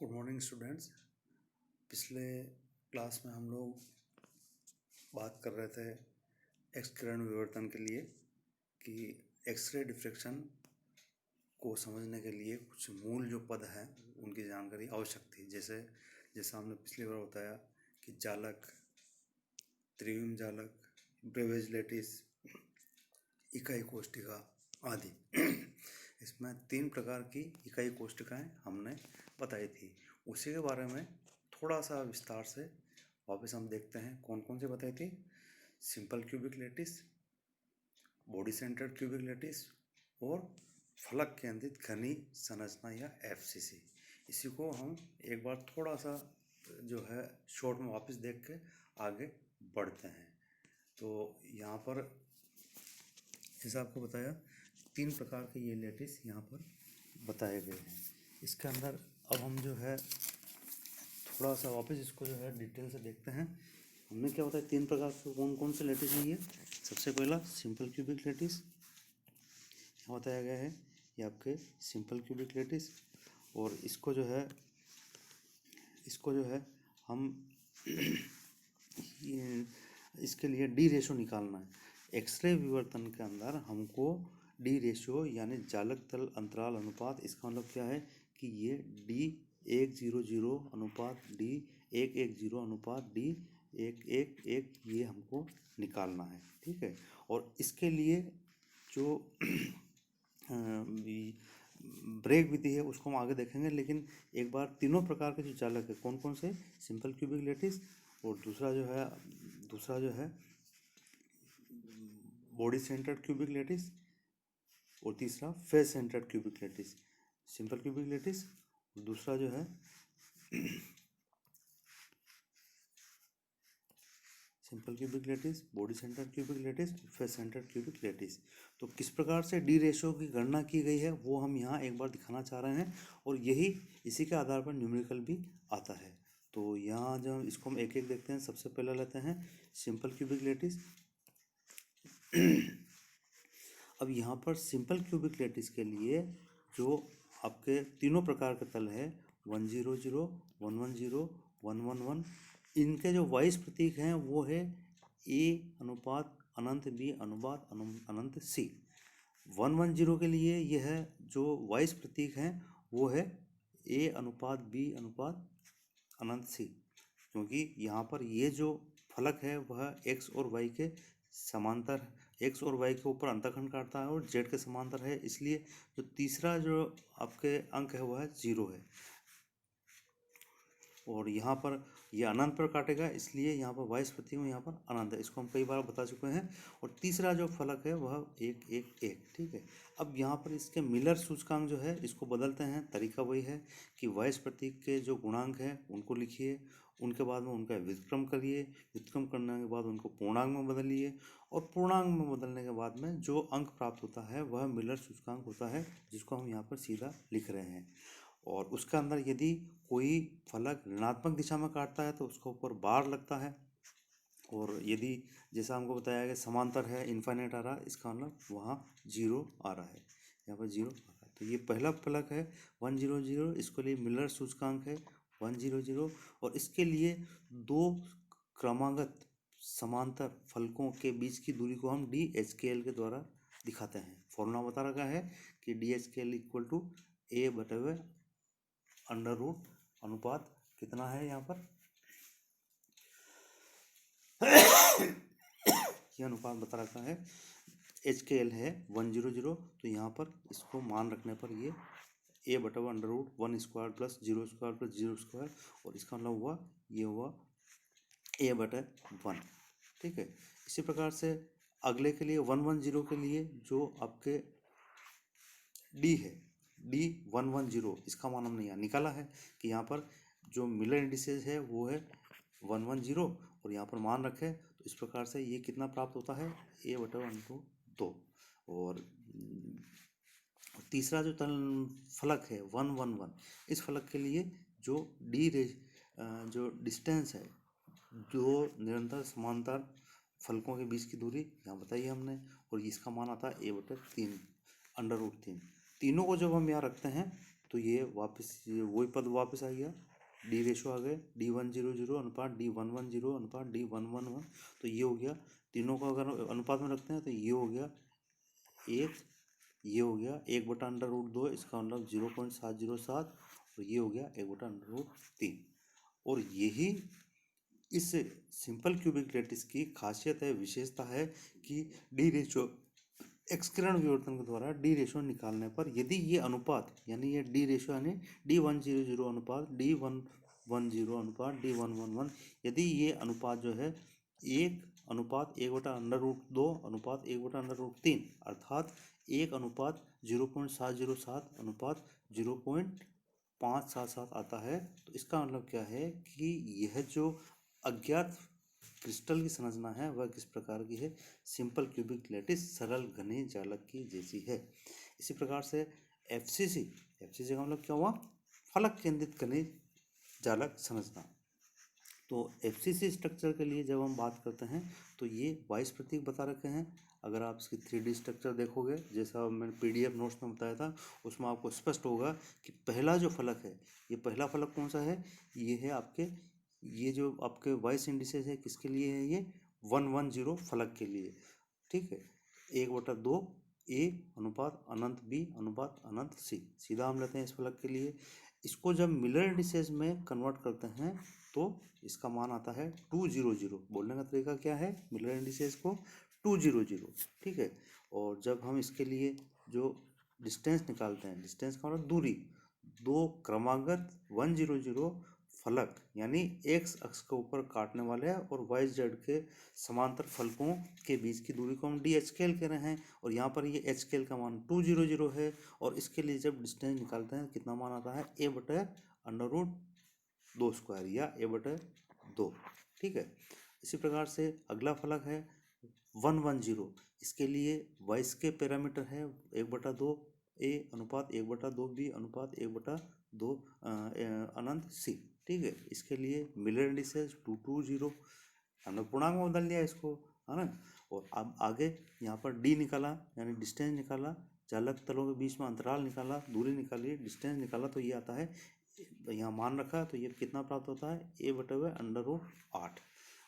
Good morning students. पिछले class में हम लोग बात कर रहे थे एक्स किरण विवर्तन के लिए कि एक्सरे डिफ्रैक्शन को समझने के लिए कुछ मूल जो पद हैं उनकी जानकारी आवश्यक थी। जैसा हमने पिछली बार बताया कि जालक, त्रिविम जालक, ब्रेवेज लेटिस, इकाई कोष्ठिका आदि। इसमें 3 प्रकार की इकाई कोष्ठिकाएँ हमने बताई थी। उसी के बारे में थोड़ा सा विस्तार से वापस हम देखते हैं कौन कौन से बताई थी। Simple cubic lattice, body centered cubic lattice और फलक केंद्रित घनी संरचना या एफसीसी। इसी को हम एक बार थोड़ा सा जो है शॉर्ट में वापस देख के आगे बढ़ते हैं। तो यहाँ पर जैसा आपको बताया 3 प्रकार के ये लेटिस यहाँ पर बताए गए हैं। इसके अंदर अब हम जो है थोड़ा सा वापस इसको जो है डिटेल से देखते हैं। हमने क्या बताया 3 प्रकार के कौन कौन से लेटिस हैं ये। सबसे पहला सिंपल क्यूबिक लेटिस यहाँ बताया गया है, ये आपके सिंपल क्यूबिक लेटिस। और इसको जो है हम इसके लिए डी रेशो निकालना है। एक्सरे विवर्तन के अंदर हमको डी रेशो यानी जालक तल अंतराल अनुपात, इसका मतलब क्या है कि ये D100 अनुपात D110 अनुपात D111 ये हमको निकालना है, ठीक है। और इसके लिए जो ब्रेक विधि है उसको हम आगे देखेंगे, लेकिन एक बार तीनों प्रकार के जो जालक है कौन कौन से, सिंपल क्यूबिक लेटिस, और दूसरा जो है बॉडी सेंटर्ड क्यूबिक लेटिस, और तीसरा face centered cubic lattice. Simple cubic lattice, दूसरा जो है simple cubic lattice, body centered cubic lattice, face centered cubic lattice. तो किस प्रकार से डी रेशो की गणना की गई है वो हम यहाँ एक बार दिखाना चाह रहे हैं, और इसी के आधार पर न्यूमेरिकल भी आता है। तो यहाँ जो इसको हम एक एक देखते हैं। सबसे पहले लेते हैं सिंपल क्यूबिक लेटिस। अब यहाँ पर सिंपल क्यूबिक लेटिस के लिए जो आपके तीनों प्रकार के तल है 100, 110, 111, इनके जो वाइस प्रतीक हैं वो है A अनुपात अनंत B अनुपात अनंत C। 110 के लिए यह है जो वाइस प्रतीक हैं वो है A अनुपात B अनुपात अनंत C, क्योंकि यहाँ पर ये जो फलक है वह x और y के समांतर, x और y के ऊपर अंतःखंड काटता है और z के समांतर है, इसलिए जो तीसरा जो आपके अंक है वह 0 है। और यहाँ पर यह अनंत पर काटेगा, इसलिए यहाँ पर वाइस प्रतीक में यहाँ पर अनंत है, इसको हम कई बार बता चुके हैं। और तीसरा जो फलक है वह 1 1 1, ठीक है। अब यहाँ पर इसके मिलर सूचकांक जो है इसको बदलते हैं। तरीका वही है कि वाइस प्रतीक के जो गुणांक हैं उनको लिखिए, उनके बाद में उनका व्युत्क्रम करिए, व्युत्क्रम करने के बाद उनको पूर्णांक में बदलिए, और पूर्णांक में बदलने के बाद में जो अंक प्राप्त होता है वह मिलर सूचकांक होता है, जिसको हम यहाँ पर सीधा लिख रहे हैं। और उसके अंदर यदि कोई फलक ऋणात्मक दिशा में काटता है तो उसके ऊपर बार लगता है, और यदि जैसा हमको बताया गया समांतर है, इनफाइनाइट आ रहा है, इसका मतलब वहाँ 0 आ रहा है, यहाँ पर 0 आ रहा है। तो ये पहला फलक है 100, इसके लिए मिलर सूचकांक है 100, और इसके लिए 2 क्रमागत समांतर फलकों के बीच की दूरी को हम DHKL के द्वारा दिखाते हैं। फॉर्मूला बता रखा है कि DHKL इक्वल टू A/√, अनुपात कितना है यहाँ पर यह अनुपात बता रखा है, HKL है 100, तो यहाँ पर इसको मान रखने पर ये A/√1² प्लस 0² प्लस 0², और इसका मतलब ये हुआ A/1, ठीक है। इसी प्रकार से अगले के लिए 110 के लिए जो आपके D है D110, इसका मान हमने यहाँ निकाला है कि यहाँ पर जो मिलर इंडिसेस है वो है 110, और यहाँ पर मान रखे, तो इस प्रकार से ये कितना प्राप्त होता है A/2। और तीसरा जो फलक है 111, इस फलक के लिए जो जो डिस्टेंस है, जो निरंतर समांतर फलकों के बीच की दूरी यहाँ बताई हमने, और इसका मान आता है A/3, √3। तीनों को जब हम यहाँ रखते हैं तो ये वापस वही पद वापस आ गया, डी रेशो आ गए, D100 अनुपात D110 अनुपात D111। तो ये हो गया, तीनों को अगर अनुपात में रखते हैं तो ये हो गया एक, ये हो गया 1/√2, इसका मतलब 0.707, और ये हो गया 1/√3। और यही इस सिंपल क्यूबिक लैटिस की खासियत है, विशेषता है कि डी रेशो एक्सकिरण विवर्तन के द्वारा डी रेशो निकालने पर यदि ये अनुपात यानी ये डी रेशो यानी D100 अनुपात D110 अनुपात D111, यदि ये अनुपात जो है 1:1/√2 अनुपात 1/√3 अर्थात 1:0.707 अनुपात 0.577 आता है, तो इसका मतलब क्या है कि यह जो अज्ञात क्रिस्टल की संरचना है वह किस प्रकार की है, सिंपल क्यूबिक लैटिस सरल घने जालक की जैसी है। इसी प्रकार से एफसीसी का मतलब क्या हुआ, फलक केंद्रित घने जालक संरचना। तो एफसीसी स्ट्रक्चर के लिए जब हम बात करते हैं तो ये 22 प्रतीक बता रखे हैं। अगर आप इसकी 3D स्ट्रक्चर देखोगे, जैसा मैंने PDF नोट्स में बताया था, उसमें आपको स्पष्ट होगा कि पहला जो फलक है, ये पहला फलक कौन सा है, ये है आपके, ये जो आपके 22 इंडिसेस है किसके लिए है, ये 110 फलक के लिए, ठीक है। 1/2 A अनुपात अनंत B अनुपात अनंत C, सीधा हम लेते हैं इस फलक के लिए। इसको जब मिलर इंडिसेस में कन्वर्ट करते हैं तो इसका मान आता है 200। बोलने का तरीका क्या है, मिलर इंडिसेस को 200, ठीक है। और जब हम इसके लिए जो डिस्टेंस निकालते हैं, डिस्टेंस का मतलब दूरी, दो क्रमागत 100 फलक यानी एक्स अक्ष के ऊपर काटने वाले और वाई जेड के समांतर फलकों के बीच की दूरी को हम डी एच स्केल कह रहे हैं, और यहाँ पर ये एच स्केल का मान 200 है। और इसके लिए जब डिस्टेंस निकालते हैं कितना मान आता है, A/√2² या A/2, ठीक है। इसी प्रकार से अगला फलक है 110, इसके लिए वाइस के पैरामीटर है 1/2 A अनुपात 1/2 B अनुपात 1/2 अनंत C, ठीक है। इसके लिए मिलर इंडिसेस 220, हमने पूर्णांक में बदल दिया इसको, है ना। और अब आगे यहाँ पर डी निकाला यानी डिस्टेंस निकाला, चालक तलों के बीच में अंतराल निकाला, दूरी निकाली, डिस्टेंस निकाला, तो ये आता है, यहाँ मान रखा, तो ये कितना प्राप्त होता है, A/√8।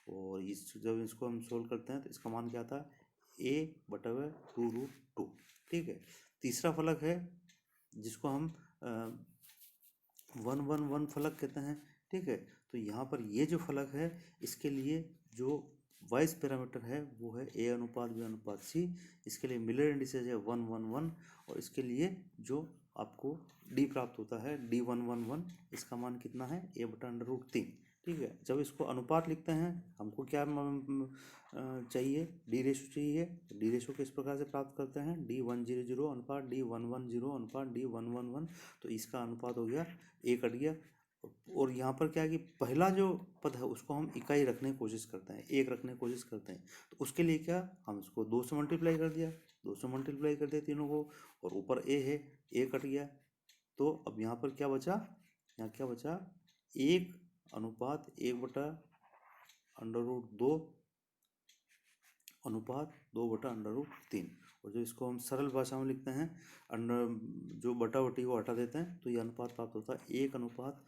और इस जब इसको हम सोल्व करते हैं तो इसका मान क्या आता है, A/√2, ठीक है। तीसरा फलक है जिसको हम 111 फलक कहते हैं, ठीक है। तो यहाँ पर ये जो फलक है इसके लिए जो वाइस पैरामीटर है वो है A अनुपात B अनुपात C, इसके लिए मिलर इंडिसेस है 111, और इसके लिए जो आपको D प्राप्त होता है D111, इसका मान कितना है, A/√3, ठीक है। जब इसको अनुपात लिखते हैं हमको क्या चाहिए, डी रेशो चाहिए। डी रेशो किस प्रकार से प्राप्त करते हैं, D100 अनुपात D110 अनुपात D111, तो इसका अनुपात हो गया 1 कट गया। और यहाँ पर क्या है कि पहला जो पद है उसको हम इकाई रखने की कोशिश करते हैं, 1 रखने की कोशिश करते हैं, तो उसके लिए क्या, हम इसको 2 से मल्टीप्लाई कर दिया, 2 से मल्टीप्लाई कर दिया तीनों को, और ऊपर A है, A कट गया। तो अब यहाँ पर क्या बचा, यहाँ क्या बचा, 1 अनुपात 1/√2 अनुपात 2/√3। और जो इसको हम सरल भाषा में लिखते हैं, जो बटा बटी को हटा देते हैं, तो ये अनुपात प्राप्त होता है 1 अनुपात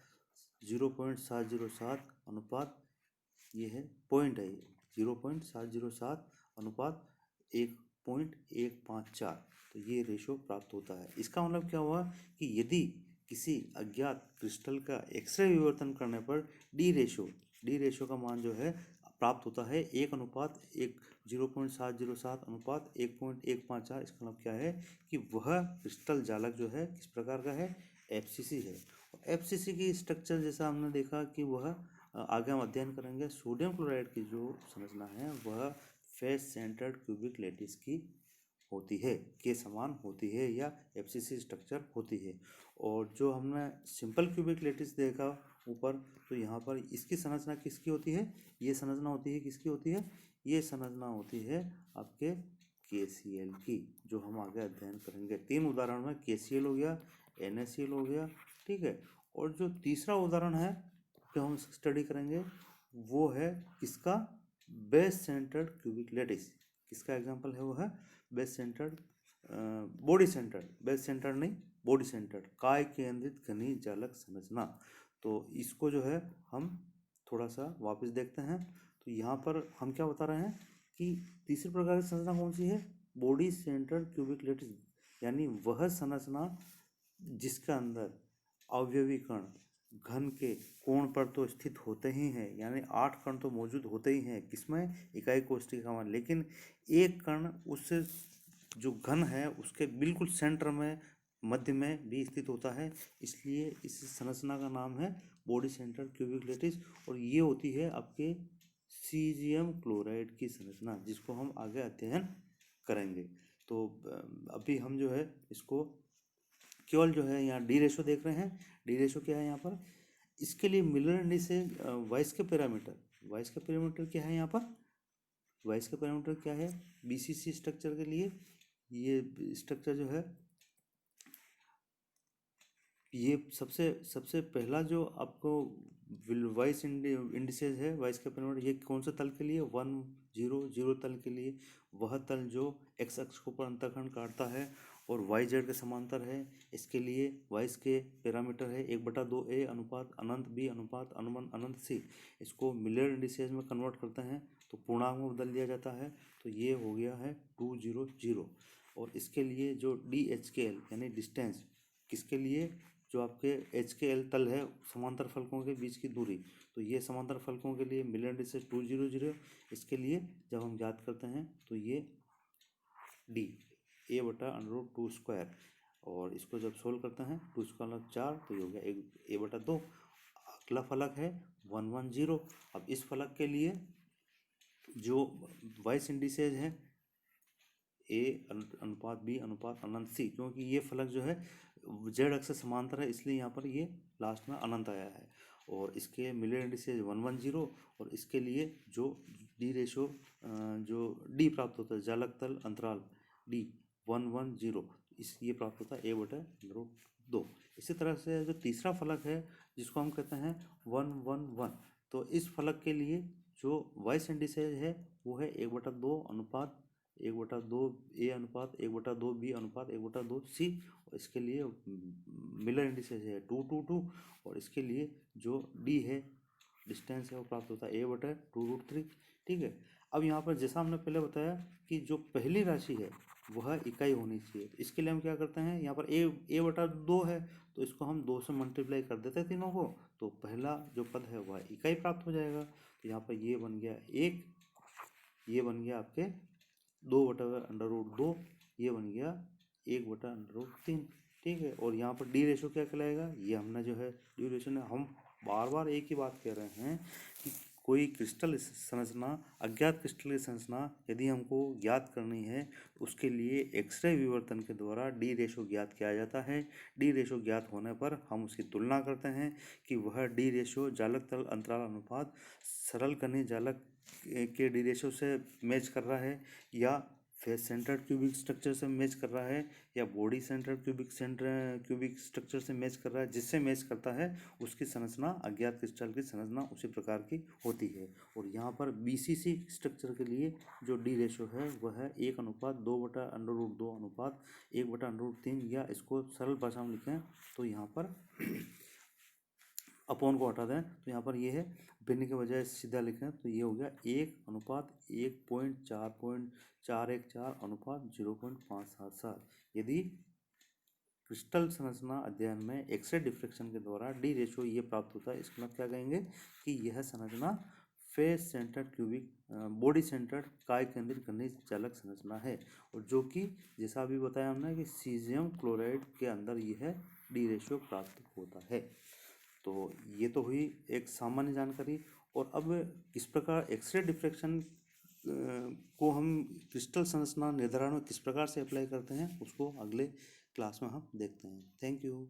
0.707 अनुपात, ये है पॉइंट है, 0.707 अनुपात 1.154, तो ये रेशो प्राप्त होता है। इसका मतलब क्या हुआ कि यदि किसी अज्ञात क्रिस्टल का एक्सरे विवर्तन करने पर डी रेशो का मान जो है प्राप्त होता है 0.707 अनुपात 1.154। इसका मतलब क्या है कि वह क्रिस्टल जालक जो है किस प्रकार का है, एफसीसी है। एफसीसी की स्ट्रक्चर जैसा हमने देखा कि वह आगे हम अध्ययन करेंगे, सोडियम क्लोराइड की जो संरचना है वह फेस सेंटर्ड क्यूबिक लैटिस की होती है, के समान होती है या एफसीसी स्ट्रक्चर होती है। और जो हमने सिंपल क्यूबिक लैटिस देखा ऊपर, तो यहाँ पर इसकी संरचना किसकी होती है, ये संरचना होती है किसकी होती है, ये संरचना होती है आपके KCl की, जो हम आगे अध्ययन करेंगे। 3 उदाहरण में KCl हो गया, NaCl हो गया, ठीक है। और जो तीसरा उदाहरण है जो हम स्टडी करेंगे वो है किसका, बेस सेंटर्ड क्यूबिक लैटिस। किसका एग्जांपल है वो है base centred, body centred, base centred नहीं, बॉडी सेंटर्ड काय केंद्रित खनिज जालक संरचना। तो इसको जो है हम थोड़ा सा वापस देखते हैं। तो यहाँ पर हम क्या बता रहे हैं कि तीसरी प्रकार की संरचना कौन सी है, बॉडी सेंटर्ड क्यूबिक लैटिस, यानी वह संरचना जिसके अंदर अवयवी कण घन के कोण पर तो स्थित होते ही हैं, यानी 8 कण तो मौजूद होते ही हैं किसमें, इकाई कोष्ठिका में, लेकिन एक कण उससे जो घन है उसके बिल्कुल सेंटर में मध्य में भी स्थित होता है, इसलिए इस संरचना का नाम है बॉडी सेंटर क्यूबिक लैटिस। और ये होती है आपके सीजियम क्लोराइड की संरचना, जिसको हम आगे अध्ययन करेंगे। तो अभी हम जो है इसको केवल जो है यहाँ डी रेशो देख रहे हैं। डी रेशो क्या है यहाँ पर, इसके लिए मिलर इंडिसेस वाइस के पैरामीटर क्या है यहाँ पर, वाइस का पैरामीटर क्या है, बीसीसी स्ट्रक्चर के लिए ये स्ट्रक्चर जो है, ये सबसे पहला जो आपको वाइस इंडिसेस है, वाइस का पैरामीटर, ये कौन से तल के लिए, 1-0-0 तल के लिए, वह तल जो एक्स अक्ष को पर अंतःखंड काटता है और वाई जेड के समांतर है, इसके लिए वाइस के पैरामीटर है 1/2a अनुपात अनंत b अनुपात अनुमान अनंत c। इसको मिलर इंडिसेस में कन्वर्ट करते हैं तो पूर्णांक में बदल दिया जाता है, तो ये हो गया है 2-0-0। और इसके लिए जो DHKL यानी डिस्टेंस, किसके लिए, जो आपके HKL तल है समांतर फलकों के बीच की दूरी, तो ये समांतर फलकों के लिए मिलर इंडिसेस 2-0-0। इसके लिए जब हम ज्ञात करते हैं तो ये D a/√2², और इसको जब सोल्व करते हैं 2²4 तो ये हो गया a/2। अगला फलक है 1-1-0। अब इस फलक के लिए जो वाइस इंडिसेज है a अनुपात b अनुपात अनंत c, क्योंकि ये फलक जो है जेड अक्ष से समांतर है, इसलिए यहाँ पर ये लास्ट में अनंत आया है। और इसके मिलर इंडिसेज 1-1-0, और इसके लिए जो डी रेशो जो डी प्राप्त होता है, जालक तल अंतराल डी 1-1-0, इस ये प्राप्त होता है a/√2। इसी तरह से जो तीसरा फलक है जिसको हम कहते हैं 1-1-1, तो इस फलक के लिए जो वाइस इंडिसेज है वो है 1/2 अनुपात 1/2a अनुपात 1/2b अनुपात 1/2c। और इसके लिए मिलर इंडिसेज है 2-2-2, और इसके लिए जो डी है डिस्टेंस है वो प्राप्त होता है a/2√3। ठीक है। अब यहाँ पर जैसा हमने पहले बताया कि जो पहली राशि है वह इकाई होनी चाहिए, तो इसके लिए हम क्या करते हैं, यहाँ पर a/2 है तो इसको हम 2 से मल्टीप्लाई कर देते हैं तीनों को, तो पहला जो पद है वह इकाई प्राप्त हो जाएगा। तो यहाँ पर ये बन गया 1, ये बन गया आपके 2/√2, ये बन गया 1/√3। ठीक है। और यहाँ पर डी रेशो क्या कहलाएगा, ये हमने जो है डी रेशो ने, हम बार बार एक ही बात कह रहे हैं कि कोई क्रिस्टल संरचना, अज्ञात क्रिस्टल की संरचना यदि हमको ज्ञात करनी है तो उसके लिए एक्सरे विवर्तन के द्वारा डी रेशो ज्ञात किया जाता है। डी रेशो ज्ञात होने पर हम उसकी तुलना करते हैं कि वह डी रेशो जालक तल अंतराल अनुपात सरल खनिज जालक के डी रेशो से मैच कर रहा है, या फेस सेंटर्ड क्यूबिक स्ट्रक्चर से मैच कर रहा है, या बॉडी सेंटर्ड क्यूबिक स्ट्रक्चर से मैच कर रहा है। जिससे मैच करता है उसकी संरचना अज्ञात क्रिस्टल की संरचना उसी प्रकार की होती है। और यहाँ पर बीसीसी स्ट्रक्चर के लिए जो डी रेशो है वह है 1:2/√2 अनुपात 1/√3, या इसको सरल भाषा में लिखें तो यहाँ पर अपॉन को हटा दें तो यहाँ पर ये है, भिन्न के बजाय सीधा लिखें तो ये हो गया 1:1.4.414 अनुपात 0.577। यदि क्रिस्टल संरचना अध्ययन में एक्सरे डिफ्रेक्शन के द्वारा डी रेशो ये प्राप्त होता है, इसका मतलब क्या कहेंगे कि यह संरचना face centered cubic body centred काय केंद्रित खनिज जालक संरचना है, और जो कि जैसा अभी बताया हमने कि सीजियम क्लोराइड के अंदर यह डी रेशो प्राप्त होता है। तो ये तो हुई एक सामान्य जानकारी। और अब किस प्रकार एक्सरे डिफ्रेक्शन को हम क्रिस्टल संरचना निर्धारण में किस प्रकार से अप्लाई करते हैं उसको अगले क्लास में हम देखते हैं। Thank you.